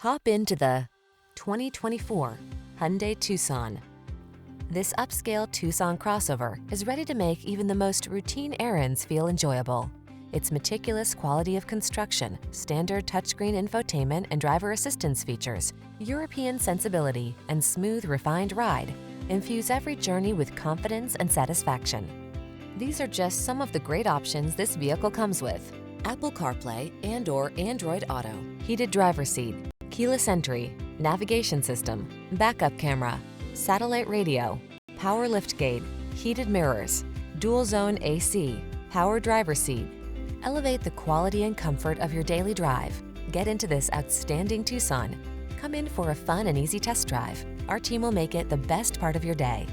Hop into the 2024 Hyundai Tucson. This upscale Tucson crossover is ready to make even the most routine errands feel enjoyable. Its meticulous quality of construction, standard touchscreen infotainment and driver assistance features, European sensibility, and smooth, refined ride infuse every journey with confidence and satisfaction. These are just some of the great options this vehicle comes with: Apple CarPlay and/or Android Auto, heated driver's seat, keyless entry, navigation system, backup camera, satellite radio, power liftgate, heated mirrors, dual zone AC, power driver's seat. Elevate the quality and comfort of your daily drive. Get into this outstanding Tucson. Come in for a fun and easy test drive. Our team will make it the best part of your day.